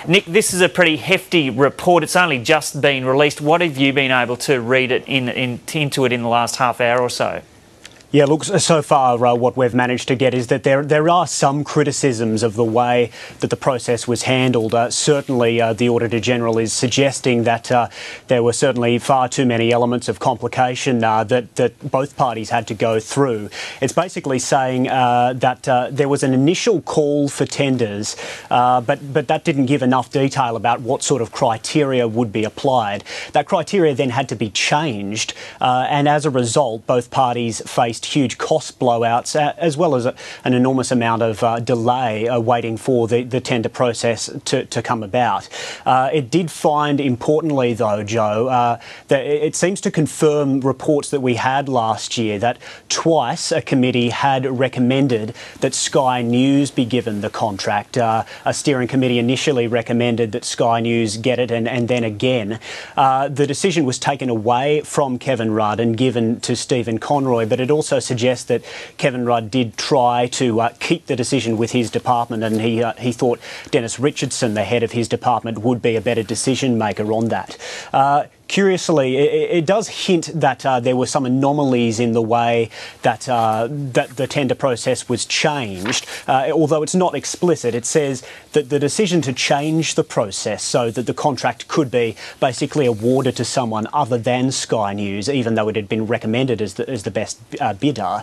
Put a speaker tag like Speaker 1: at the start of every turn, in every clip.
Speaker 1: Nick, this is a pretty hefty report. It's only just been released. What have you been able to read into it in the last half hour or so?
Speaker 2: Yeah, look, so far what we've managed to get is that there are some criticisms of the way that the process was handled. Certainly, the Auditor-General is suggesting that there were certainly far too many elements of complication that both parties had to go through. It's basically saying that there was an initial call for tenders, but that didn't give enough detail about what sort of criteria would be applied. That criteria then had to be changed, and as a result, both parties faced huge cost blowouts, as well as an enormous amount of delay waiting for the tender process to come about. It did find, importantly though, Joe, that it seems to confirm reports that we had last year that twice a committee had recommended that Sky News be given the contract. A steering committee initially recommended that Sky News get it, and then again. The decision was taken away from Kevin Rudd and given to Stephen Conroy, but it also suggests that Kevin Rudd did try to keep the decision with his department, and he thought Dennis Richardson, the head of his department, would be a better decision maker on that. Curiously, it does hint that there were some anomalies in the way that the tender process was changed. Although it's not explicit, it says that the decision to change the process so that the contract could be basically awarded to someone other than Sky News, even though it had been recommended as the best bidder,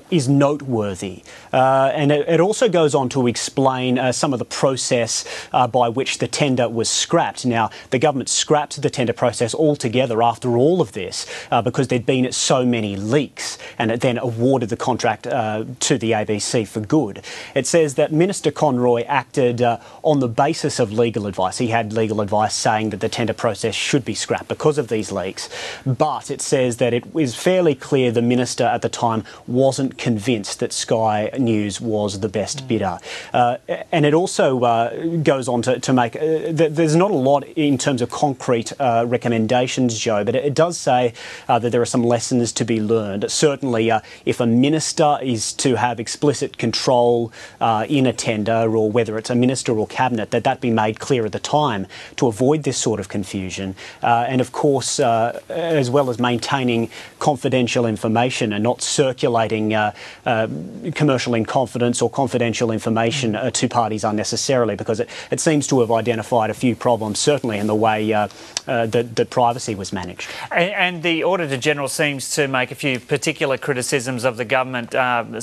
Speaker 2: is noteworthy. And it also goes on to explain some of the process by which the tender was scrapped. Now, the government scrapped the tender process altogether after all of this because there'd been so many leaks, and it then awarded the contract to the ABC for good. It says that Minister Conroy acted on the basis of legal advice. He had legal advice saying that the tender process should be scrapped because of these leaks, but it says that it is fairly clear the minister at the time wasn't convinced that Sky News was the best bidder. And it also goes on to make... there's not a lot in terms of concrete recommendations, Joe, but it does say that there are some lessons to be learned. Certainly, if a minister is to have explicit control in a tender, or whether it's a minister or cabinet, that be made clear at the time to avoid this sort of confusion. And of course, as well as maintaining confidential information and not circulating commercial in confidence or confidential information to parties unnecessarily, because it seems to have identified a few problems, certainly in the way that privacy was managed. And
Speaker 1: the Auditor-General seems to make a few particular criticisms of the government,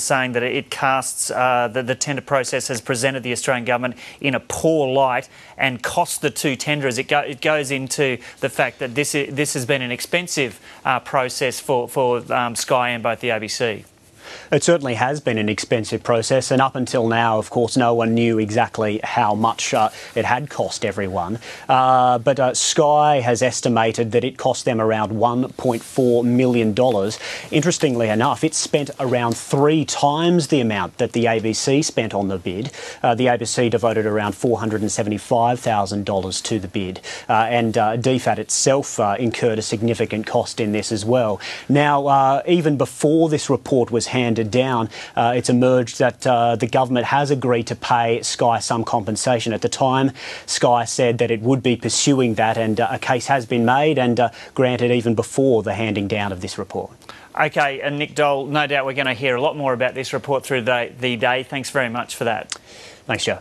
Speaker 1: saying that it casts the tender process has presented the Australian government in a poor light and cost the two tenderers. It goes into the fact that this has been an expensive process for Sky and both the ABC.
Speaker 2: It certainly has been an expensive process, and up until now, of course, no one knew exactly how much it had cost everyone. But Sky has estimated that it cost them around $1.4 million. Interestingly enough, it spent around 3 times the amount that the ABC spent on the bid. The ABC devoted around $475,000 to the bid, and DFAT itself incurred a significant cost in this as well. Now, even before this report was handed down, it's emerged that the government has agreed to pay Sky some compensation. At the time, Sky said that it would be pursuing that, and a case has been made and granted even before the handing down of this report.
Speaker 1: OK, and Nick Dole, no doubt we're going to hear a lot more about this report through the day. Thanks very much for that.
Speaker 2: Thanks, Joe.